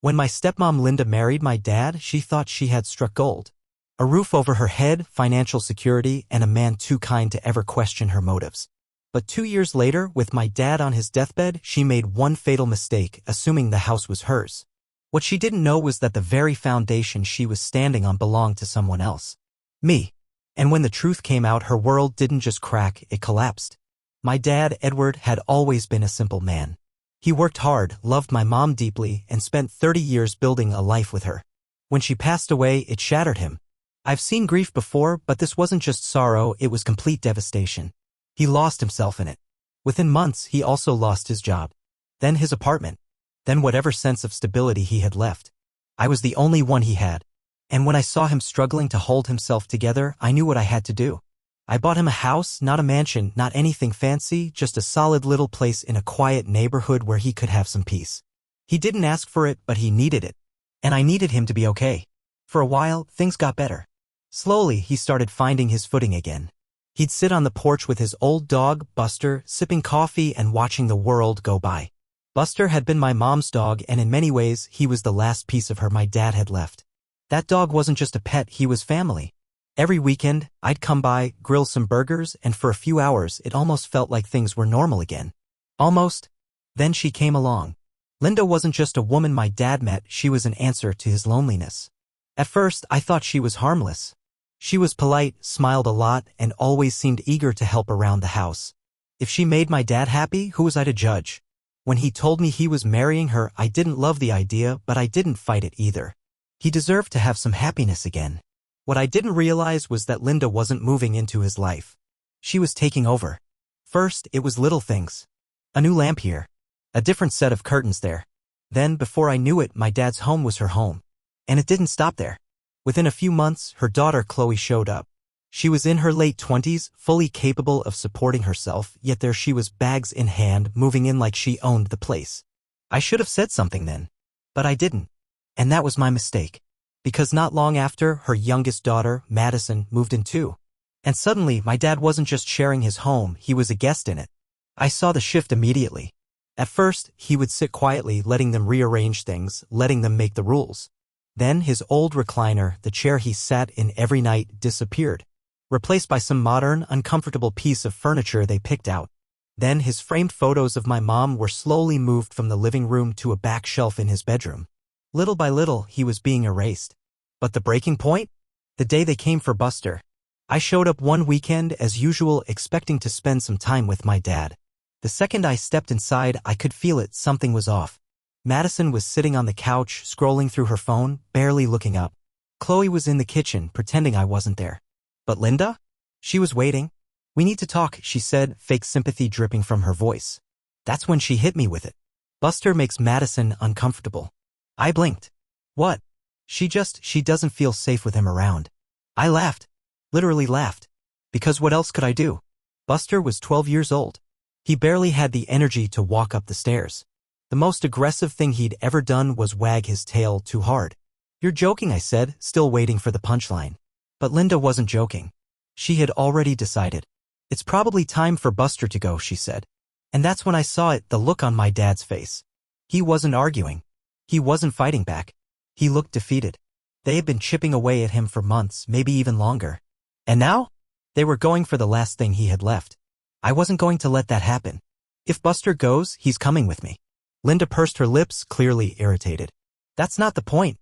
When my stepmom Linda married my dad, she thought she had struck gold. A roof over her head, financial security, and a man too kind to ever question her motives. But 2 years later, with my dad on his deathbed, she made one fatal mistake, assuming the house was hers. What she didn't know was that the very foundation she was standing on belonged to someone else. Me. And when the truth came out, her world didn't just crack, it collapsed. My dad, Edward, had always been a simple man. He worked hard, loved my mom deeply, and spent 30 years building a life with her. When she passed away, it shattered him. I've seen grief before, but this wasn't just sorrow, it was complete devastation. He lost himself in it. Within months, he also lost his job. Then his apartment. Then whatever sense of stability he had left. I was the only one he had. And when I saw him struggling to hold himself together, I knew what I had to do. I bought him a house, not a mansion, not anything fancy, just a solid little place in a quiet neighborhood where he could have some peace. He didn't ask for it, but he needed it. And I needed him to be okay. For a while, things got better. Slowly, he started finding his footing again. He'd sit on the porch with his old dog, Buster, sipping coffee and watching the world go by. Buster had been my mom's dog, and in many ways, he was the last piece of her my dad had left. That dog wasn't just a pet, he was family. Every weekend, I'd come by, grill some burgers, and for a few hours, it almost felt like things were normal again. Almost. Then she came along. Linda wasn't just a woman my dad met, she was an answer to his loneliness. At first, I thought she was harmless. She was polite, smiled a lot, and always seemed eager to help around the house. If she made my dad happy, who was I to judge? When he told me he was marrying her, I didn't love the idea, but I didn't fight it either. He deserved to have some happiness again. What I didn't realize was that Linda wasn't moving into his life. She was taking over. First, it was little things. A new lamp here. A different set of curtains there. Then, before I knew it, my dad's home was her home. And it didn't stop there. Within a few months, her daughter Chloe showed up. She was in her late 20s, fully capable of supporting herself, yet there she was, bags in hand, moving in like she owned the place. I should have said something then. But I didn't. And that was my mistake. Because not long after, her youngest daughter, Madison, moved in too. And suddenly, my dad wasn't just sharing his home, he was a guest in it. I saw the shift immediately. At first, he would sit quietly, letting them rearrange things, letting them make the rules. Then his old recliner, the chair he sat in every night, disappeared, replaced by some modern, uncomfortable piece of furniture they picked out. Then his framed photos of my mom were slowly moved from the living room to a back shelf in his bedroom. Little by little, he was being erased. But the breaking point? The day they came for Buster. I showed up one weekend as usual, expecting to spend some time with my dad. The second I stepped inside, I could feel it, something was off. Madison was sitting on the couch, scrolling through her phone, barely looking up. Chloe was in the kitchen, pretending I wasn't there. But Linda? She was waiting. "We need to talk," she said, fake sympathy dripping from her voice. That's when she hit me with it. "Buster makes Madison uncomfortable." I blinked. "What?" She doesn't feel safe with him around." I laughed. Literally laughed. Because what else could I do? Buster was 12 years old. He barely had the energy to walk up the stairs. The most aggressive thing he'd ever done was wag his tail too hard. "You're joking," I said, still waiting for the punchline. But Linda wasn't joking. She had already decided. "It's probably time for Buster to go," she said. And that's when I saw it, the look on my dad's face. He wasn't arguing. He wasn't fighting back. He looked defeated. They had been chipping away at him for months, maybe even longer. And now? They were going for the last thing he had left. I wasn't going to let that happen. "If Buster goes, he's coming with me." Linda pursed her lips, clearly irritated. "That's not the point."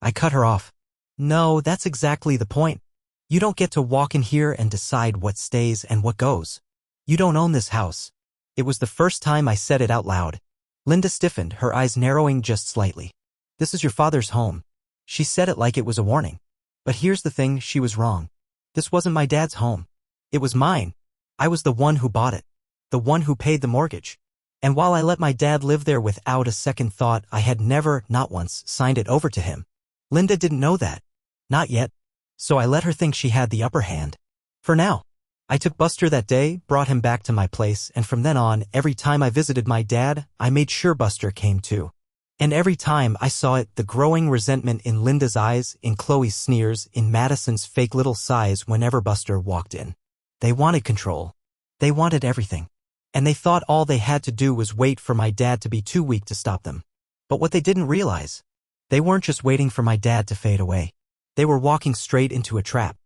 I cut her off. "No, that's exactly the point. You don't get to walk in here and decide what stays and what goes. You don't own this house." It was the first time I said it out loud. Linda stiffened, her eyes narrowing just slightly. "This is your father's home." She said it like it was a warning. But here's the thing, she was wrong. This wasn't my dad's home. It was mine. I was the one who bought it. The one who paid the mortgage. And while I let my dad live there without a second thought, I had never, not once, signed it over to him. Linda didn't know that. Not yet. So I let her think she had the upper hand. For now. I took Buster that day, brought him back to my place, and from then on, every time I visited my dad, I made sure Buster came too. And every time I saw it, the growing resentment in Linda's eyes, in Chloe's sneers, in Madison's fake little sighs whenever Buster walked in. They wanted control. They wanted everything. And they thought all they had to do was wait for my dad to be too weak to stop them. But what they didn't realize, they weren't just waiting for my dad to fade away. They were walking straight into a trap.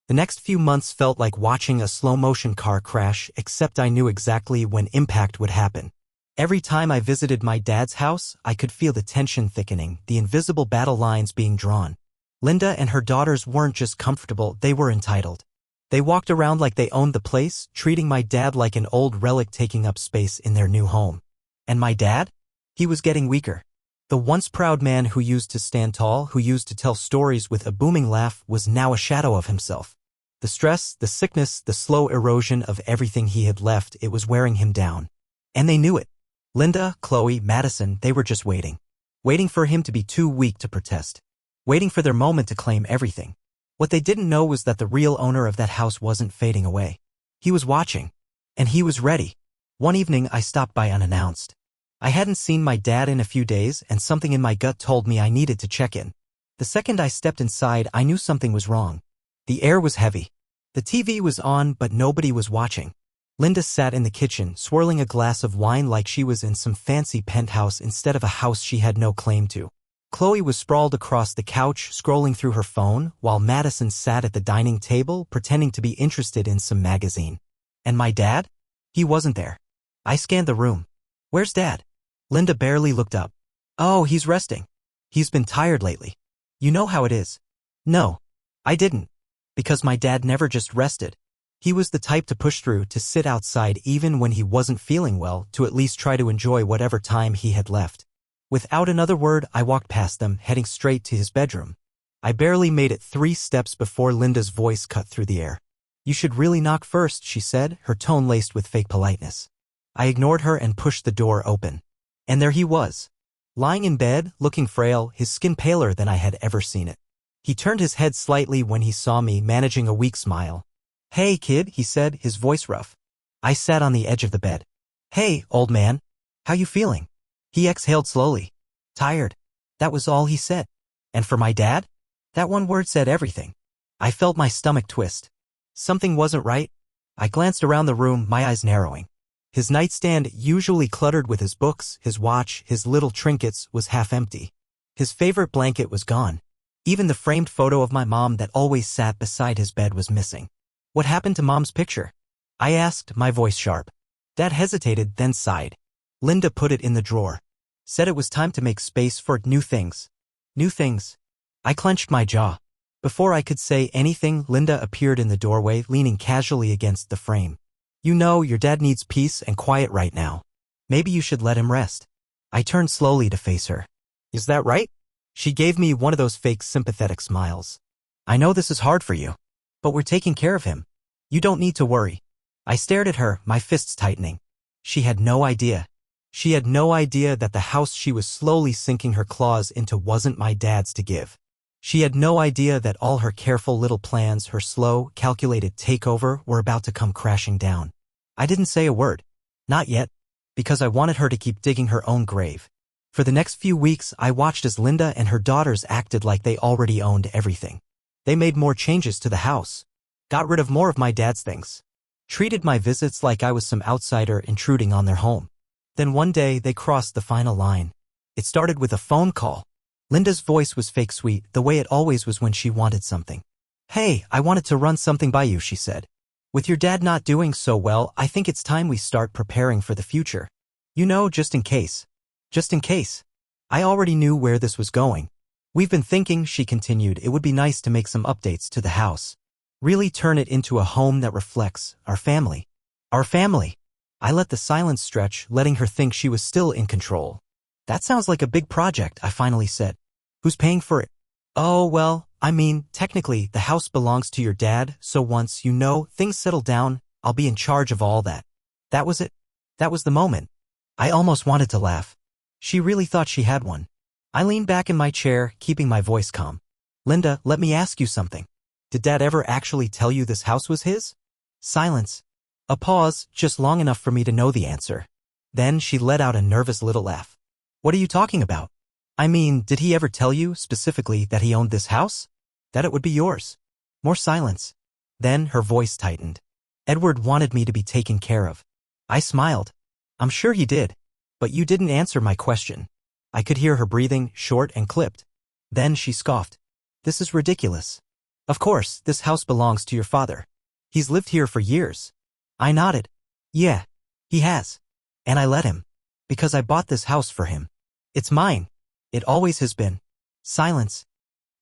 The next few months felt like watching a slow-motion car crash, except I knew exactly when impact would happen. Every time I visited my dad's house, I could feel the tension thickening, the invisible battle lines being drawn. Linda and her daughters weren't just comfortable, they were entitled. They walked around like they owned the place, treating my dad like an old relic taking up space in their new home. And my dad? He was getting weaker. The once proud man who used to stand tall, who used to tell stories with a booming laugh, was now a shadow of himself. The stress, the sickness, the slow erosion of everything he had left, it was wearing him down. And they knew it. Linda, Chloe, Madison, they were just waiting. Waiting for him to be too weak to protest. Waiting for their moment to claim everything. What they didn't know was that the real owner of that house wasn't fading away. He was watching. And he was ready. One evening I stopped by unannounced. I hadn't seen my dad in a few days, and something in my gut told me I needed to check in. The second I stepped inside, I knew something was wrong. The air was heavy. The TV was on, but nobody was watching. Linda sat in the kitchen, swirling a glass of wine like she was in some fancy penthouse instead of a house she had no claim to. Chloe was sprawled across the couch, scrolling through her phone, while Madison sat at the dining table, pretending to be interested in some magazine. And my dad? He wasn't there. I scanned the room. Where's Dad? Linda barely looked up. Oh, he's resting. He's been tired lately. You know how it is. No, I didn't. Because my dad never just rested. He was the type to push through, to sit outside even when he wasn't feeling well, to at least try to enjoy whatever time he had left. Without another word, I walked past them, heading straight to his bedroom. I barely made it 3 steps before Linda's voice cut through the air. You should really knock first, she said, her tone laced with fake politeness. I ignored her and pushed the door open. And there he was. Lying in bed, looking frail, his skin paler than I had ever seen it. He turned his head slightly when he saw me, managing a weak smile. Hey, kid, he said, his voice rough. I sat on the edge of the bed. Hey, old man. How you feeling? He exhaled slowly. Tired. That was all he said. And for my dad? That one word said everything. I felt my stomach twist. Something wasn't right. I glanced around the room, my eyes narrowing. His nightstand, usually cluttered with his books, his watch, his little trinkets, was half empty. His favorite blanket was gone. Even the framed photo of my mom that always sat beside his bed was missing. What happened to Mom's picture? I asked, my voice sharp. Dad hesitated, then sighed. Linda put it in the drawer. Said it was time to make space for new things. New things. I clenched my jaw. Before I could say anything, Linda appeared in the doorway, leaning casually against the frame. You know, your dad needs peace and quiet right now. Maybe you should let him rest. I turned slowly to face her. Is that right? She gave me one of those fake sympathetic smiles. I know this is hard for you. But we're taking care of him. You don't need to worry. I stared at her, my fists tightening. She had no idea. She had no idea that the house she was slowly sinking her claws into wasn't my dad's to give. She had no idea that all her careful little plans, her slow, calculated takeover, were about to come crashing down. I didn't say a word. Not yet. Because I wanted her to keep digging her own grave. For the next few weeks, I watched as Linda and her daughters acted like they already owned everything. They made more changes to the house. Got rid of more of my dad's things. Treated my visits like I was some outsider intruding on their home. Then one day, they crossed the final line. It started with a phone call. Linda's voice was fake sweet, the way it always was when she wanted something. Hey, I wanted to run something by you, she said. With your dad not doing so well, I think it's time we start preparing for the future. You know, just in case. Just in case. I already knew where this was going. We've been thinking, she continued, it would be nice to make some updates to the house. Really turn it into a home that reflects our family. Our family. I let the silence stretch, letting her think she was still in control. That sounds like a big project, I finally said. Who's paying for it? Oh, well, I mean, technically, the house belongs to your dad, so once, you know, things settle down, I'll be in charge of all that. That was it. That was the moment. I almost wanted to laugh. She really thought she had one. I leaned back in my chair, keeping my voice calm. Linda, let me ask you something. Did Dad ever actually tell you this house was his? Silence. A pause, just long enough for me to know the answer. Then she let out a nervous little laugh. What are you talking about? I mean, did he ever tell you, specifically, that he owned this house? That it would be yours? More silence. Then her voice tightened. Edward wanted me to be taken care of. I smiled. I'm sure he did. But you didn't answer my question. I could hear her breathing, short and clipped. Then she scoffed. This is ridiculous. Of course, this house belongs to your father. He's lived here for years. I nodded. Yeah, he has. And I let him. Because I bought this house for him. It's mine. It always has been. Silence.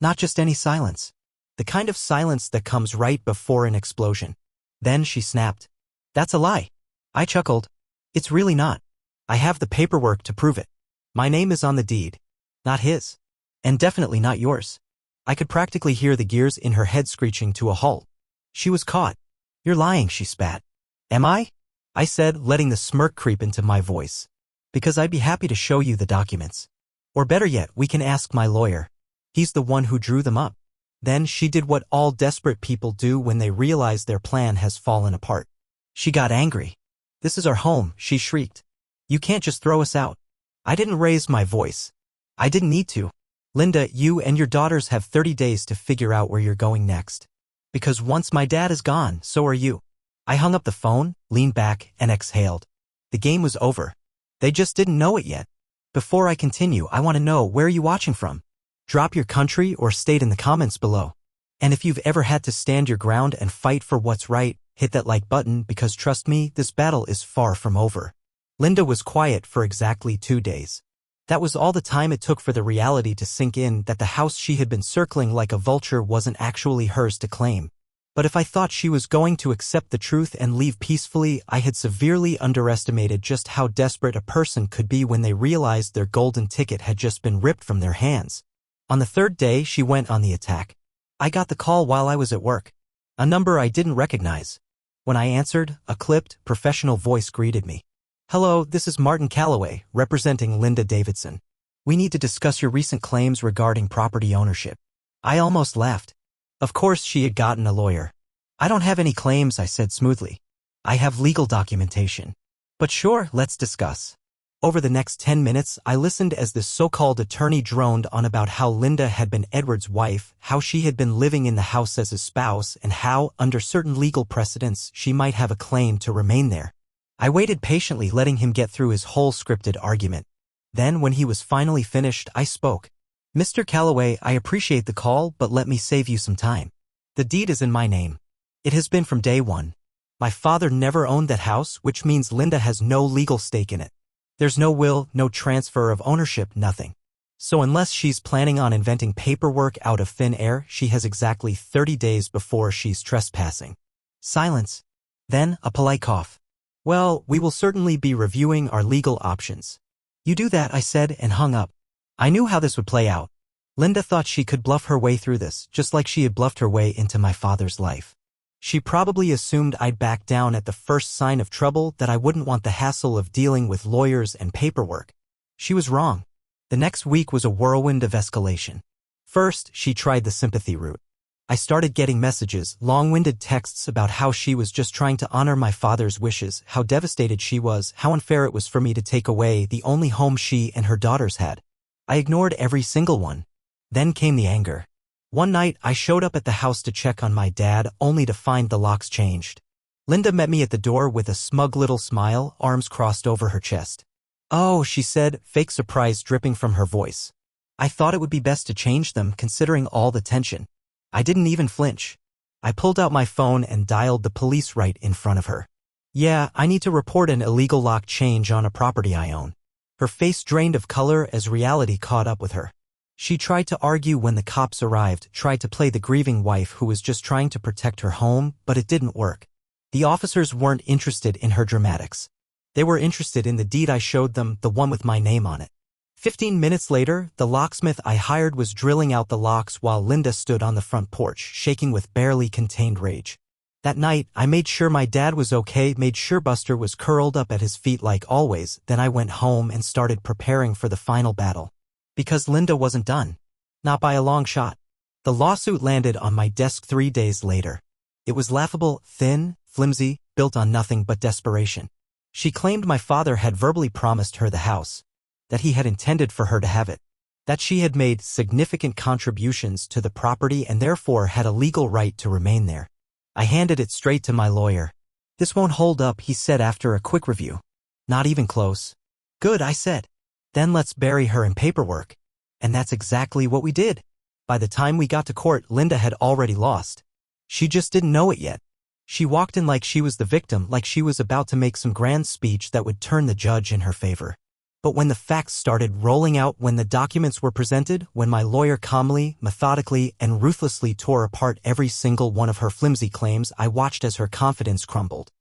Not just any silence. The kind of silence that comes right before an explosion. Then she snapped. That's a lie. I chuckled. It's really not. I have the paperwork to prove it. My name is on the deed. Not his. And definitely not yours. I could practically hear the gears in her head screeching to a halt. She was caught. You're lying, she spat. Am I? I said, letting the smirk creep into my voice. Because I'd be happy to show you the documents. Or better yet, we can ask my lawyer. He's the one who drew them up. Then she did what all desperate people do when they realize their plan has fallen apart. She got angry. This is our home, she shrieked. You can't just throw us out. I didn't raise my voice. I didn't need to. Linda, you and your daughters have 30 days to figure out where you're going next. Because once my dad is gone, so are you. I hung up the phone, leaned back, and exhaled. The game was over. They just didn't know it yet. Before I continue, I want to know, where are you watching from? Drop your country or state in the comments below. And if you've ever had to stand your ground and fight for what's right, hit that like button, because trust me, this battle is far from over. Linda was quiet for exactly 2 days. That was all the time it took for the reality to sink in that the house she had been circling like a vulture wasn't actually hers to claim. But if I thought she was going to accept the truth and leave peacefully, I had severely underestimated just how desperate a person could be when they realized their golden ticket had just been ripped from their hands. On the 3rd day, she went on the attack. I got the call while I was at work. A number I didn't recognize. When I answered, a clipped, professional voice greeted me. Hello, this is Martin Calloway, representing Linda Davidson. We need to discuss your recent claims regarding property ownership. I almost laughed. Of course she had gotten a lawyer. I don't have any claims, I said smoothly. I have legal documentation. But sure, let's discuss. Over the next 10 minutes, I listened as this so-called attorney droned on about how Linda had been Edward's wife, how she had been living in the house as his spouse, and how, under certain legal precedents, she might have a claim to remain there. I waited patiently, letting him get through his whole scripted argument. Then, when he was finally finished, I spoke. Mr. Calloway, I appreciate the call, but let me save you some time. The deed is in my name. It has been from day one. My father never owned that house, which means Linda has no legal stake in it. There's no will, no transfer of ownership, nothing. So unless she's planning on inventing paperwork out of thin air, she has exactly 30 days before she's trespassing. Silence. Then, a polite cough. Well, we will certainly be reviewing our legal options. You do that, I said, and hung up. I knew how this would play out. Linda thought she could bluff her way through this, just like she had bluffed her way into my father's life. She probably assumed I'd back down at the first sign of trouble, that I wouldn't want the hassle of dealing with lawyers and paperwork. She was wrong. The next week was a whirlwind of escalation. First, she tried the sympathy route. I started getting messages, long-winded texts about how she was just trying to honor my father's wishes, how devastated she was, how unfair it was for me to take away the only home she and her daughters had. I ignored every single one. Then came the anger. One night, I showed up at the house to check on my dad, only to find the locks changed. Linda met me at the door with a smug little smile, arms crossed over her chest. Oh, she said, fake surprise dripping from her voice. I thought it would be best to change them, considering all the tension. I didn't even flinch. I pulled out my phone and dialed the police right in front of her. Yeah, I need to report an illegal lock change on a property I own. Her face drained of color as reality caught up with her. She tried to argue when the cops arrived, tried to play the grieving wife who was just trying to protect her home, but it didn't work. The officers weren't interested in her dramatics. They were interested in the deed I showed them, the one with my name on it. 15 minutes later, the locksmith I hired was drilling out the locks while Linda stood on the front porch, shaking with barely contained rage. That night, I made sure my dad was okay, made sure Buster was curled up at his feet like always, then I went home and started preparing for the final battle. Because Linda wasn't done. Not by a long shot. The lawsuit landed on my desk 3 days later. It was laughable, thin, flimsy, built on nothing but desperation. She claimed my father had verbally promised her the house, that he had intended for her to have it, that she had made significant contributions to the property and therefore had a legal right to remain there. I handed it straight to my lawyer. This won't hold up, he said after a quick review. Not even close. Good, I said. Then let's bury her in paperwork. And that's exactly what we did. By the time we got to court, Linda had already lost. She just didn't know it yet. She walked in like she was the victim, like she was about to make some grand speech that would turn the judge in her favor. But when the facts started rolling out, when the documents were presented, when my lawyer calmly, methodically, and ruthlessly tore apart every single one of her flimsy claims, I watched as her confidence crumbled.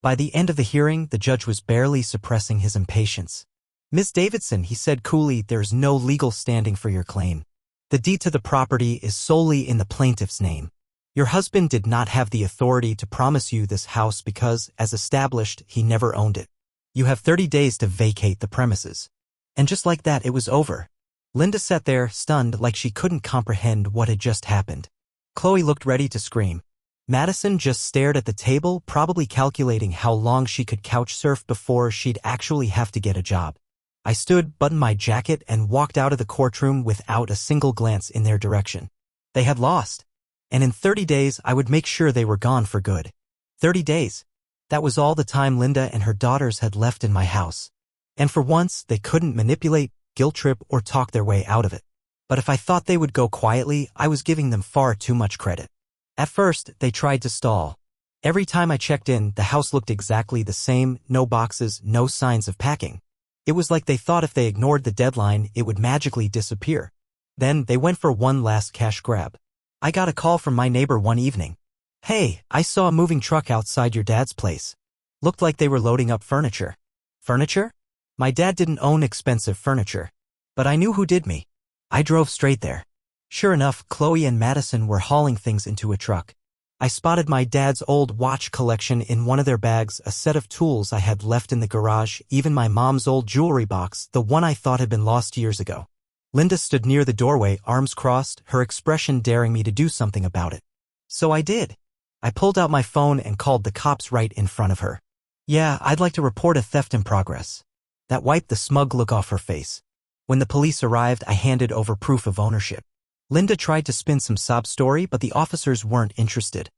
By the end of the hearing, the judge was barely suppressing his impatience. "Ms. Davidson," he said coolly, "there's no legal standing for your claim. The deed to the property is solely in the plaintiff's name. Your husband did not have the authority to promise you this house because, as established, he never owned it. You have 30 days to vacate the premises." And just like that, it was over. Linda sat there, stunned, like she couldn't comprehend what had just happened. Chloe looked ready to scream. Madison just stared at the table, probably calculating how long she could couch surf before she'd actually have to get a job. I stood, buttoned my jacket, and walked out of the courtroom without a single glance in their direction. They had lost. And in 30 days, I would make sure they were gone for good. 30 days. That was all the time Linda and her daughters had left in my house. And for once, they couldn't manipulate, guilt trip, or talk their way out of it. But if I thought they would go quietly, I was giving them far too much credit. At first, they tried to stall. Every time I checked in, the house looked exactly the same, no boxes, no signs of packing. It was like they thought if they ignored the deadline, it would magically disappear. Then, they went for one last cash grab. I got a call from my neighbor one evening. "Hey, I saw a moving truck outside your dad's place. Looked like they were loading up furniture." Furniture? My dad didn't own expensive furniture. But I knew who did me. I drove straight there. Sure enough, Chloe and Madison were hauling things into a truck. I spotted my dad's old watch collection in one of their bags, a set of tools I had left in the garage, even my mom's old jewelry box, the one I thought had been lost years ago. Linda stood near the doorway, arms crossed, her expression daring me to do something about it. So I did. I pulled out my phone and called the cops right in front of her. "Yeah, I'd like to report a theft in progress." That wiped the smug look off her face. When the police arrived, I handed over proof of ownership. Linda tried to spin some sob story, but the officers weren't interested.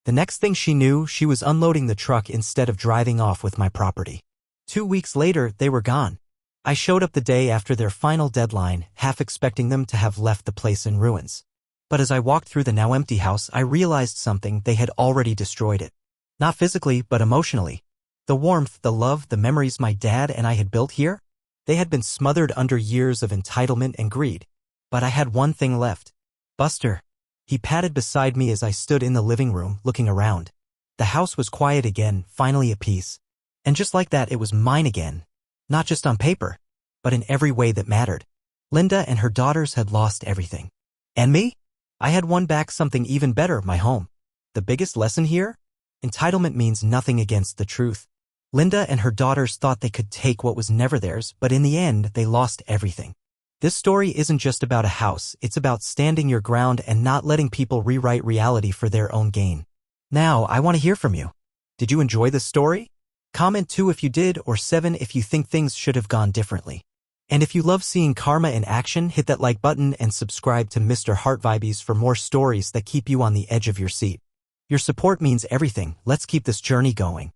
The next thing she knew, she was unloading the truck instead of driving off with my property. 2 weeks later, they were gone. I showed up the day after their final deadline, half expecting them to have left the place in ruins. But as I walked through the now empty house, I realized something: they had already destroyed it. Not physically, but emotionally. The warmth, the love, the memories my dad and I had built here, they had been smothered under years of entitlement and greed. But I had one thing left. "Buster." He patted beside me as I stood in the living room, looking around. The house was quiet again, finally at peace. And just like that, it was mine again. Not just on paper, but in every way that mattered. Linda and her daughters had lost everything. And me? I had won back something even better: my home. The biggest lesson here? Entitlement means nothing against the truth. Linda and her daughters thought they could take what was never theirs, but in the end, they lost everything. This story isn't just about a house, it's about standing your ground and not letting people rewrite reality for their own gain. Now, I want to hear from you. Did you enjoy this story? Comment 2 if you did, or 7 if you think things should have gone differently. And if you love seeing karma in action, hit that like button and subscribe to Mr.HeartVibes for more stories that keep you on the edge of your seat. Your support means everything. Let's keep this journey going.